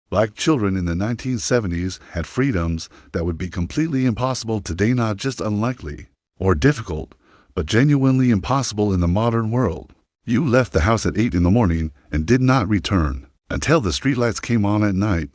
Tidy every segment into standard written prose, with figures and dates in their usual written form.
Black children in the 1970s had freedoms that would be completely impossible today, not just unlikely or difficult, but genuinely impossible in the modern world. You left the house at 8 in the morning and did not return until the streetlights came on at night,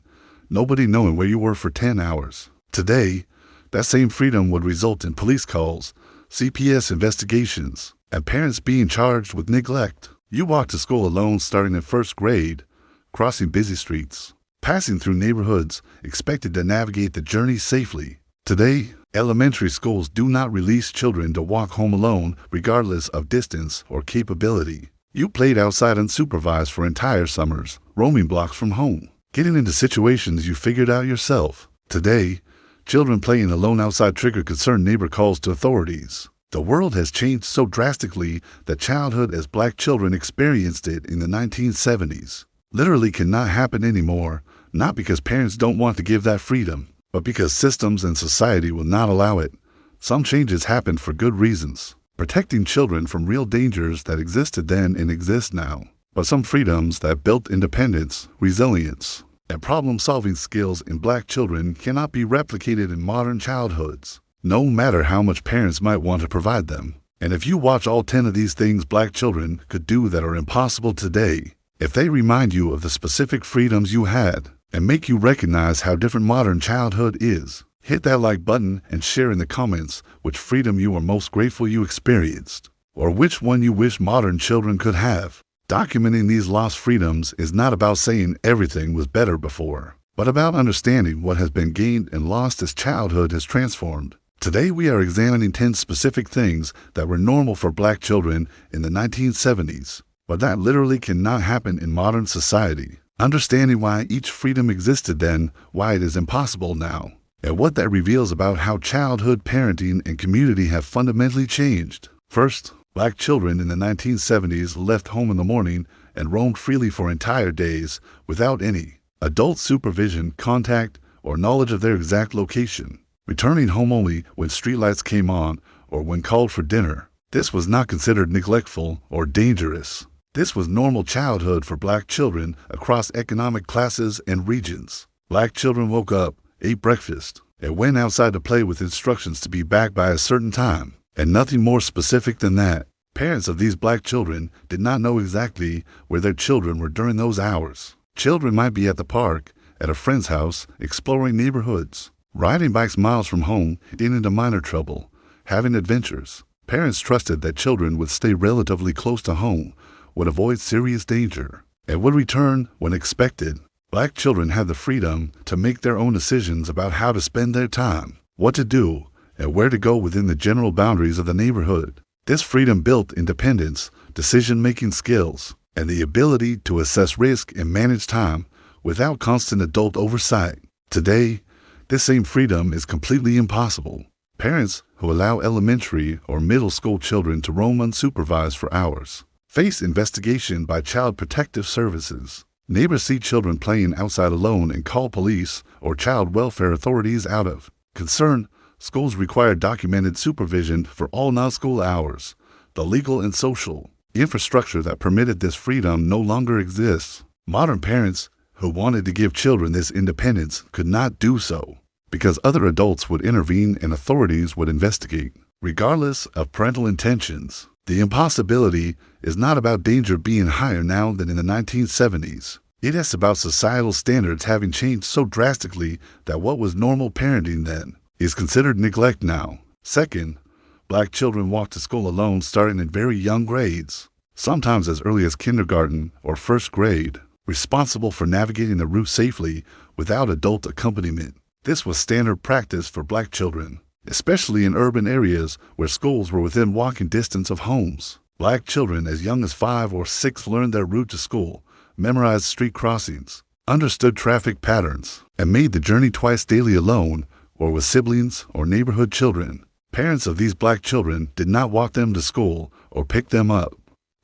nobody knowing where you were for 10 hours. Today, that same freedom would result in police calls, CPS investigations, and parents being charged with neglect. You walked to school alone starting in first grade, crossing busy streets, passing through neighborhoods, expected to navigate the journey safely. Today, elementary schools do not release children to walk home alone regardless of distance or capability. You played outside unsupervised for entire summers, roaming blocks from home, getting into situations you figured out yourself. Today, children playing alone outside trigger concerned neighbor calls to authorities. The world has changed so drastically that childhood as Black children experienced it in the 1970s literally cannot happen anymore, not because parents don't want to give that freedom, but because systems and society will not allow it. Some changes happened for good reasons, protecting children from real dangers that existed then and exist now, but some freedoms that built independence, resilience, and problem-solving skills in Black children cannot be replicated in modern childhoods, no matter how much parents might want to provide them. And if you watch all 10 of these things Black children could do that are impossible today, if they remind you of the specific freedoms you had and make you recognize how different modern childhood is, hit that like button and share in the comments which freedom you are most grateful you experienced, or which one you wish modern children could have. Documenting these lost freedoms is not about saying everything was better before, but about understanding what has been gained and lost as childhood has transformed. Today we are examining 10 specific things that were normal for Black children in the 1970s, but that literally cannot happen in modern society. Understanding why each freedom existed then, why it is impossible now, and what that reveals about how childhood, parenting, and community have fundamentally changed. First, Black children in the 1970s left home in the morning and roamed freely for entire days without any adult supervision, contact, or knowledge of their exact location, returning home only when streetlights came on or when called for dinner. This was not considered neglectful or dangerous. This was normal childhood for Black children across economic classes and regions. Black children woke up, ate breakfast, and went outside to play with instructions to be back by a certain time, and nothing more specific than that. Parents of these Black children did not know exactly where their children were during those hours. Children might be at the park, at a friend's house, exploring neighborhoods, riding bikes miles from home, getting into minor trouble, having adventures. Parents trusted that children would stay relatively close to home, would avoid serious danger, and would return when expected. Black children had the freedom to make their own decisions about how to spend their time, what to do, and where to go within the general boundaries of the neighborhood. This freedom built independence, decision-making skills, and the ability to assess risk and manage time without constant adult oversight. Today, this same freedom is completely impossible. Parents who allow elementary or middle school children to roam unsupervised for hours face investigation by Child Protective Services. Neighbors see children playing outside alone and call police or child welfare authorities out of concern. Schools require documented supervision for all non-school hours. The legal and social infrastructure that permitted this freedom no longer exists. Modern parents who wanted to give children this independence could not do so because other adults would intervene and authorities would investigate, regardless of parental intentions. The impossibility is not about danger being higher now than in the 1970s. It is about societal standards having changed so drastically that what was normal parenting then is considered neglect now. Second, Black children walked to school alone starting in very young grades, sometimes as early as kindergarten or first grade, responsible for navigating the route safely without adult accompaniment. This was standard practice for Black children, especially in urban areas where schools were within walking distance of homes. Black children as young as 5 or 6 learned their route to school, memorized street crossings, understood traffic patterns, and made the journey twice daily alone or with siblings or neighborhood children. Parents of these Black children did not walk them to school or pick them up.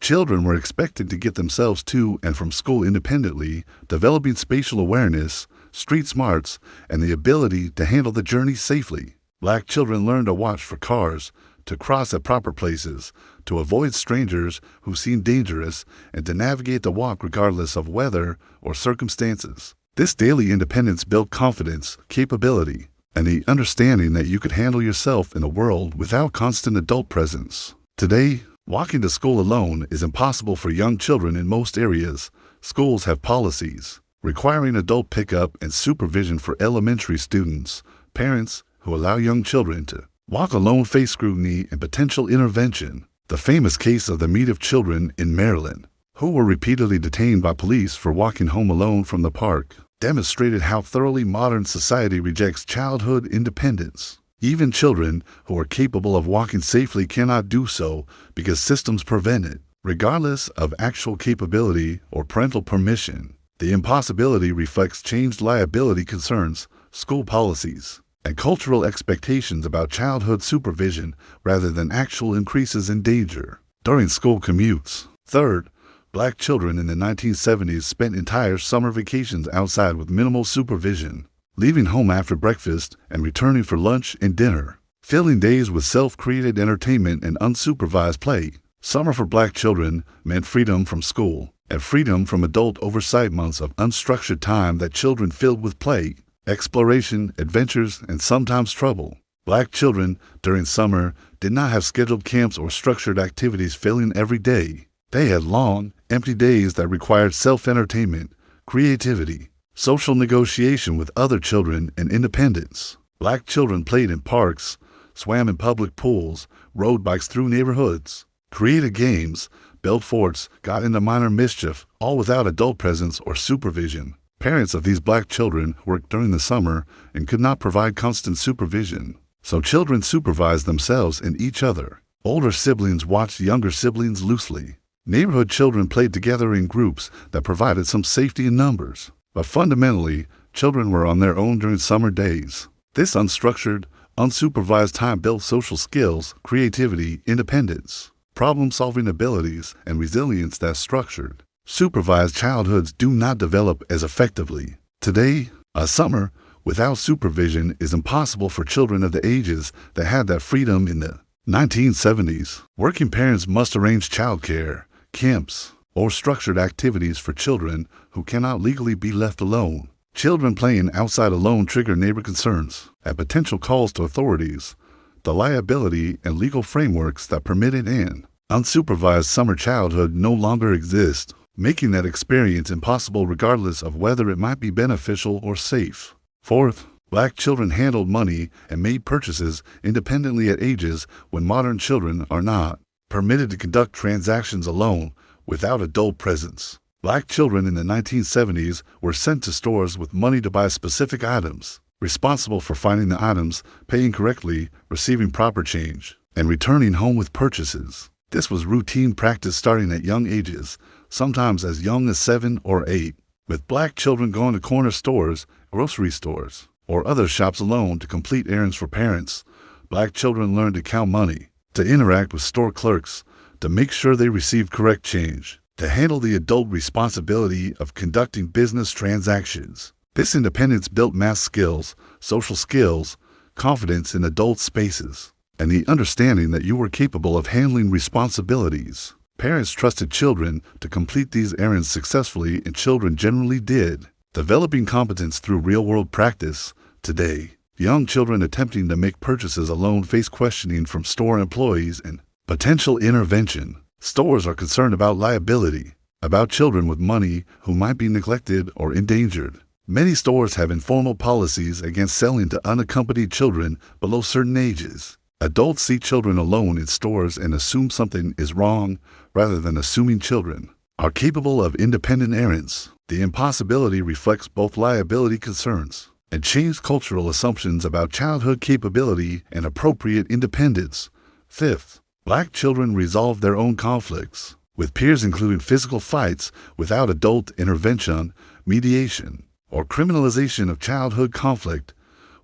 Children were expected to get themselves to and from school independently, developing spatial awareness, street smarts, and the ability to handle the journey safely. Black children learned to watch for cars, to cross at proper places, to avoid strangers who seemed dangerous, and to navigate the walk regardless of weather or circumstances. This daily independence built confidence, capability, and the understanding that you could handle yourself in a world without constant adult presence. Today, walking to school alone is impossible for young children in most areas. Schools have policies requiring adult pickup and supervision for elementary students. Parents who allow young children to walk alone face scrutiny and potential intervention. The famous case of the meet of children in Maryland, who were repeatedly detained by police for walking home alone from the park, demonstrated how thoroughly modern society rejects childhood independence. Even children who are capable of walking safely cannot do so because systems prevent it, regardless of actual capability or parental permission. The impossibility reflects changed liability concerns, school policies, and cultural expectations about childhood supervision rather than actual increases in danger during school commutes. Third, Black children in the 1970s spent entire summer vacations outside with minimal supervision, leaving home after breakfast and returning for lunch and dinner, filling days with self-created entertainment and unsupervised play. Summer for Black children meant freedom from school and freedom from adult oversight, months of unstructured time that children filled with play, exploration, adventures, and sometimes trouble. Black children during summer did not have scheduled camps or structured activities filling every day. They had long, empty days that required self-entertainment, creativity, social negotiation with other children, and independence. Black children played in parks, swam in public pools, rode bikes through neighborhoods, created games, built forts, got into minor mischief, all without adult presence or supervision. Parents of these Black children worked during the summer and could not provide constant supervision, so children supervised themselves and each other. Older siblings watched younger siblings loosely. Neighborhood children played together in groups that provided some safety in numbers, but fundamentally, children were on their own during summer days. This unstructured, unsupervised time built social skills, creativity, independence, problem-solving abilities, and resilience that structured, supervised childhoods do not develop as effectively. Today, a summer without supervision is impossible for children of the ages that had that freedom in the 1970s. Working parents must arrange childcare, camps, or structured activities for children who cannot legally be left alone. Children playing outside alone trigger neighbor concerns and potential calls to authorities. The liability and legal frameworks that permitted an unsupervised summer childhood no longer exist, making that experience impossible regardless of whether it might be beneficial or safe. Fourth, Black children handled money and made purchases independently at ages when modern children are not permitted to conduct transactions alone without adult presence. Black children in the 1970s were sent to stores with money to buy specific items, responsible for finding the items, paying correctly, receiving proper change, and returning home with purchases. This was routine practice starting at young ages, sometimes as young as 7 or 8, with Black children going to corner stores, grocery stores, or other shops alone to complete errands for parents. Black children learned to count money, to interact with store clerks, to make sure they received correct change, to handle the adult responsibility of conducting business transactions. This independence built math skills, social skills, confidence in adult spaces, and the understanding that you were capable of handling responsibilities. Parents trusted children to complete these errands successfully, and children generally did, developing competence through real-world practice. Today, young children attempting to make purchases alone face questioning from store employees and potential intervention. Stores are concerned about liability, about children with money who might be neglected or endangered. Many stores have informal policies against selling to unaccompanied children below certain ages. Adults see children alone in stores and assume something is wrong rather than assuming children are capable of independent errands. The impossibility reflects both liability concerns and changed cultural assumptions about childhood capability and appropriate independence. Fifth, Black children resolve their own conflicts with peers, including physical fights, without adult intervention, mediation, or criminalization of childhood conflict.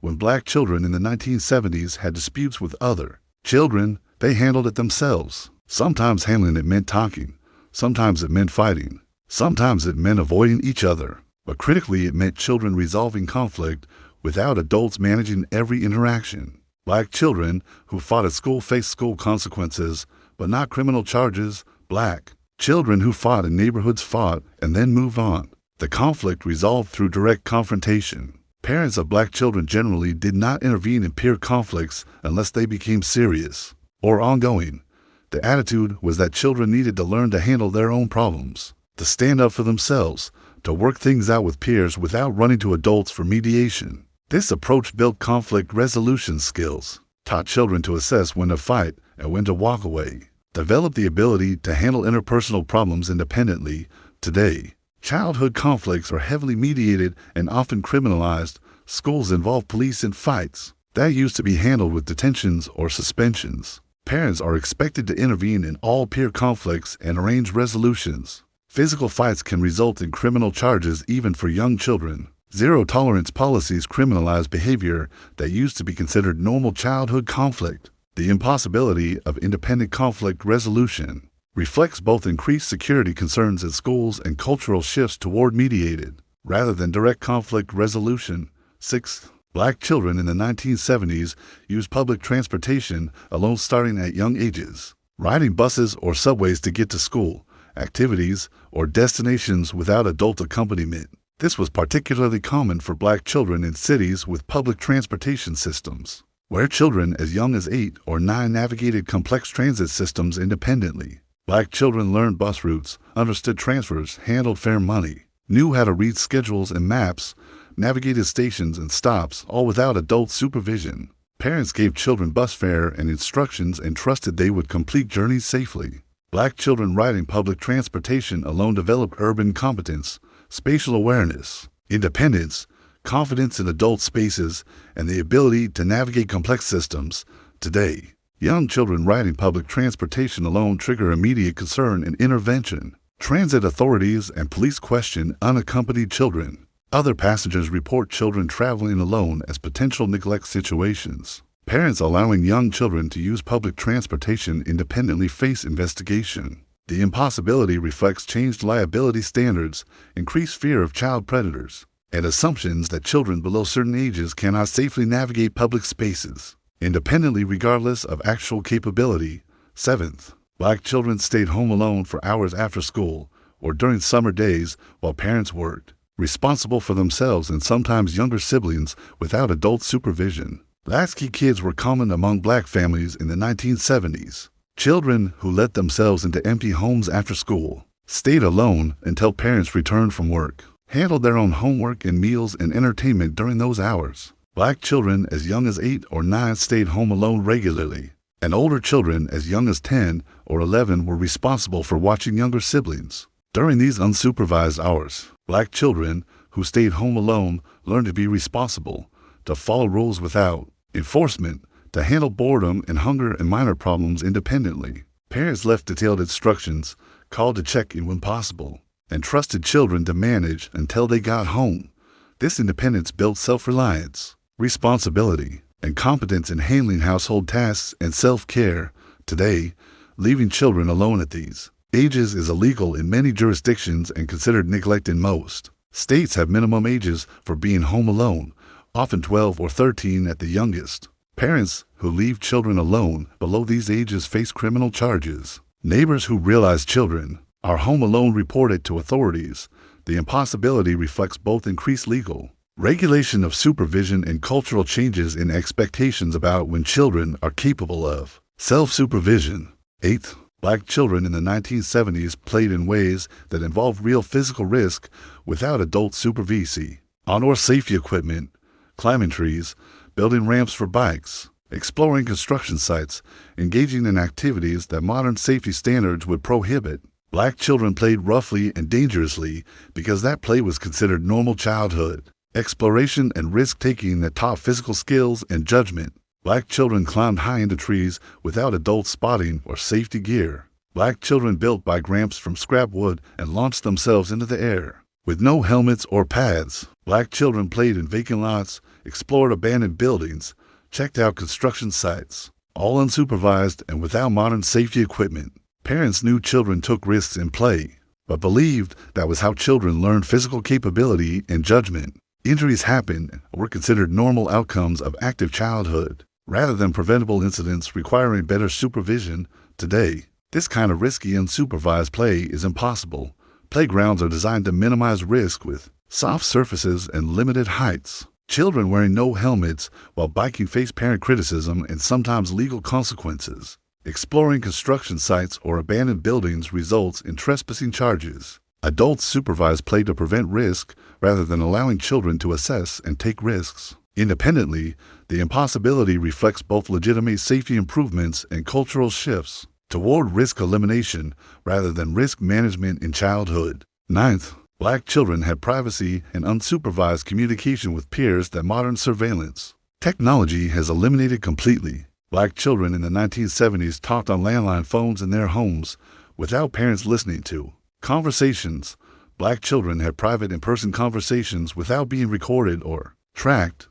When Black children in the 1970s had disputes with other children, they handled it themselves. Sometimes handling it meant talking, sometimes it meant fighting, sometimes it meant avoiding each other, but critically it meant children resolving conflict without adults managing every interaction. Black children who fought at school faced school consequences, but not criminal charges. Black children who fought in neighborhoods fought and then moved on. The conflict resolved through direct confrontation. Parents of black children generally did not intervene in peer conflicts unless they became serious or ongoing. The attitude was that children needed to learn to handle their own problems, to stand up for themselves, to work things out with peers without running to adults for mediation. This approach built conflict resolution skills, taught children to assess when to fight and when to walk away, developed the ability to handle interpersonal problems independently. Today, childhood conflicts are heavily mediated and often criminalized. Schools involve police in fights. That used to be handled with detentions or suspensions. Parents are expected to intervene in all peer conflicts and arrange resolutions. Physical fights can result in criminal charges even for young children. Zero-tolerance policies criminalize behavior that used to be considered normal childhood conflict. The impossibility of independent conflict resolution reflects both increased security concerns in schools and cultural shifts toward mediated, rather than direct conflict resolution. 6. Black children in the 1970s used public transportation alone starting at young ages, riding buses or subways to get to school, activities, or destinations without adult accompaniment. This was particularly common for black children in cities with public transportation systems, where children as young as 8 or 9 navigated complex transit systems independently. Black children learned bus routes, understood transfers, handled fare money, knew how to read schedules and maps, navigated stations and stops, all without adult supervision. Parents gave children bus fare and instructions and trusted they would complete journeys safely. Black children riding public transportation alone developed urban competence, spatial awareness, independence, confidence in adult spaces, and the ability to navigate complex systems. Today, young children riding public transportation alone trigger immediate concern and intervention. Transit authorities and police question unaccompanied children. Other passengers report children traveling alone as potential neglect situations. Parents allowing young children to use public transportation independently face investigation. The impossibility reflects changed liability standards, increased fear of child predators, and assumptions that children below certain ages cannot safely navigate public spaces independently regardless of actual capability. 7th, black children stayed home alone for hours after school or during summer days while parents worked, responsible for themselves and sometimes younger siblings without adult supervision. Latchkey kids were common among black families in the 1970s. Children who let themselves into empty homes after school, stayed alone until parents returned from work, handled their own homework and meals and entertainment during those hours. Black children as young as 8 or 9 stayed home alone regularly, and older children as young as 10 or 11 were responsible for watching younger siblings. During these unsupervised hours, black children who stayed home alone learned to be responsible, to follow rules without enforcement, to handle boredom and hunger and minor problems independently. Parents left detailed instructions, called to check in when possible, and trusted children to manage until they got home. This independence built self-reliance, responsibility, and competence in handling household tasks and self-care. Today, leaving children alone at these ages is illegal in many jurisdictions and considered neglect in most. States have minimum ages for being home alone, often 12 or 13 at the youngest. Parents who leave children alone below these ages face criminal charges. Neighbors who realize children are home alone report it to authorities. The impossibility reflects both increased legal regulation of supervision and cultural changes in expectations about when children are capable of self-supervision. 8th, black children in the 1970s played in ways that involved real physical risk without adult supervision. Outdoor safety equipment, climbing trees, building ramps for bikes, exploring construction sites, engaging in activities that modern safety standards would prohibit. Black children played roughly and dangerously because that play was considered normal childhood exploration and risk-taking that taught physical skills and judgment. Black children climbed high into trees without adult spotting or safety gear. Black children built bike ramps from scrap wood and launched themselves into the air with no helmets or pads. Black children played in vacant lots, explored abandoned buildings, checked out construction sites, all unsupervised and without modern safety equipment. Parents knew children took risks in play, but believed that was how children learned physical capability and judgment. Injuries happened or were considered normal outcomes of active childhood, rather than preventable incidents requiring better supervision. Today, this kind of risky unsupervised play is impossible. Playgrounds are designed to minimize risk with soft surfaces and limited heights. Children wearing no helmets while biking face parent criticism and sometimes legal consequences. Exploring construction sites or abandoned buildings results in trespassing charges. Adults supervise play to prevent risk rather than allowing children to assess and take risks. Independently, the impossibility reflects both legitimate safety improvements and cultural shifts toward risk elimination rather than risk management in childhood. Ninth, Black children had privacy and unsupervised communication with peers that modern surveillance technology has eliminated completely. Black children in the 1970s talked on landline phones in their homes without parents listening to conversations. Black children had private in-person conversations without being recorded or tracked.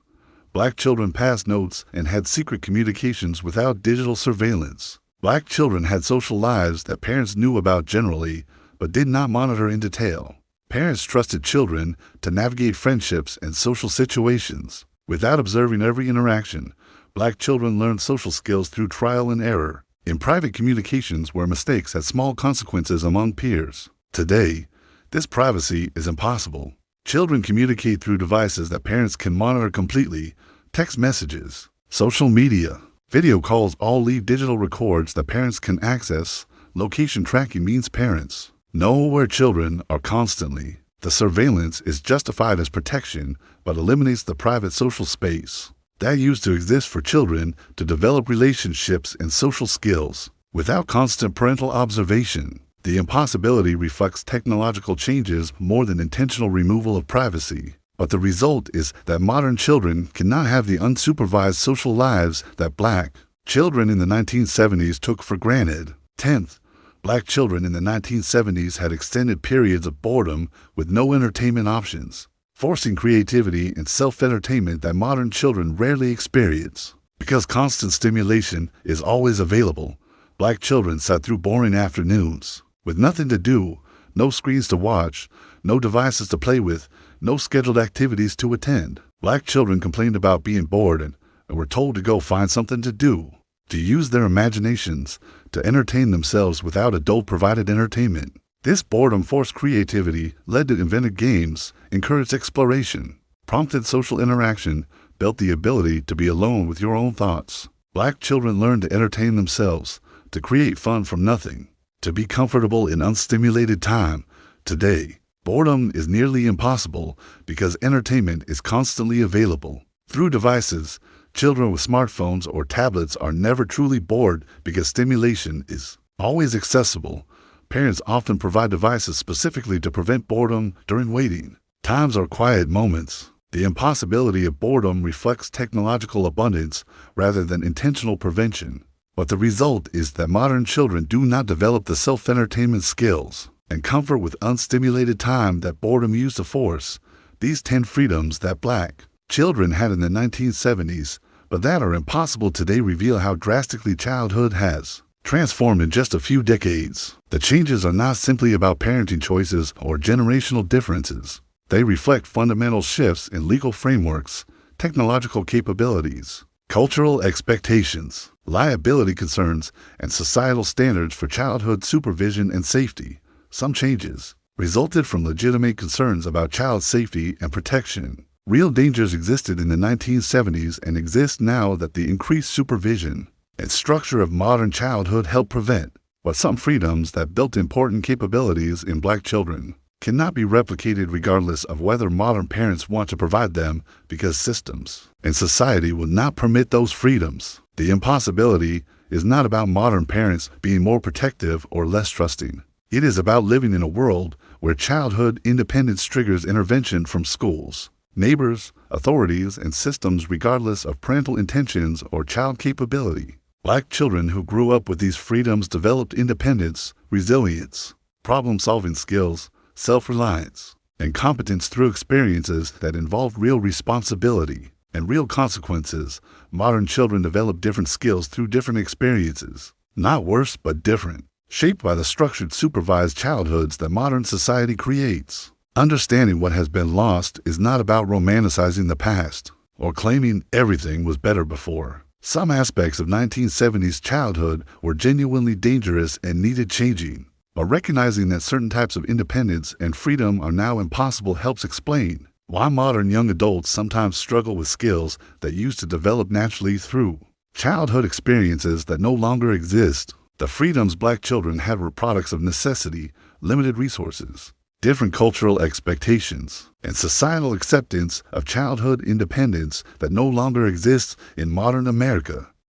Black children passed notes and had secret communications without digital surveillance. Black children had social lives that parents knew about generally, but did not monitor in detail. Parents trusted children to navigate friendships and social situations. Without observing every interaction, Black children learned social skills through trial and error in private communications where mistakes had small consequences among peers. Today, this privacy is impossible. Children communicate through devices that parents can monitor completely. Text messages, social media, video calls all leave digital records that parents can access. Location tracking means parents know where children are constantly. The surveillance is justified as protection, but eliminates the private social space that used to exist for children to develop relationships and social skills without constant parental observation. The impossibility reflects technological changes more than intentional removal of privacy. But the result is that modern children cannot have the unsupervised social lives that Black children in the 1970s took for granted. 10th, Black children in the 1970s had extended periods of boredom with no entertainment options, forcing creativity and self-entertainment that modern children rarely experience. Because constant stimulation is always available, Black children sat through boring afternoons with nothing to do, no screens to watch, no devices to play with, no scheduled activities to attend. Black children complained about being bored and were told to go find something to do, to use their imaginations, to entertain themselves without adult-provided entertainment. This boredom forced creativity, led to inventive games, encouraged exploration, prompted social interaction, built the ability to be alone with your own thoughts. Black children learned to entertain themselves, to create fun from nothing, to be comfortable in unstimulated time. Today, boredom is nearly impossible because entertainment is constantly available. Through devices, children with smartphones or tablets are never truly bored because stimulation is always accessible. Parents often provide devices specifically to prevent boredom during waiting times or quiet moments. The impossibility of boredom reflects technological abundance rather than intentional prevention. But the result is that modern children do not develop the self-entertainment skills and comfort with unstimulated time that boredom used to force. These 10 freedoms that Black children had in the 1970s, but that are impossible today, reveal how drastically childhood has transformed in just a few decades. The changes are not simply about parenting choices or generational differences. They reflect fundamental shifts in legal frameworks, technological capabilities, cultural expectations, liability concerns, and societal standards for childhood supervision and safety. Some changes resulted from legitimate concerns about child safety and protection. Real dangers existed in the 1970s and exist now that the increased supervision and structure of modern childhood help prevent. But some freedoms that built important capabilities in Black children cannot be replicated regardless of whether modern parents want to provide them, because systems and society will not permit those freedoms. The impossibility is not about modern parents being more protective or less trusting. It is about living in a world where childhood independence triggers intervention from schools, neighbors, authorities, and systems regardless of parental intentions or child capability. Black children who grew up with these freedoms developed independence, resilience, problem-solving skills, self-reliance, and competence through experiences that involved real responsibility and real consequences. Modern children develop different skills through different experiences, not worse but different, shaped by the structured supervised childhoods that modern society creates. Understanding what has been lost is not about romanticizing the past or claiming everything was better before. Some aspects of 1970s childhood were genuinely dangerous and needed changing. But recognizing that certain types of independence and freedom are now impossible helps explain why modern young adults sometimes struggle with skills that used to develop naturally through childhood experiences that no longer exist. The freedoms Black children had were products of necessity, limited resources, different cultural expectations, and societal acceptance of childhood independence that no longer exists in modern America.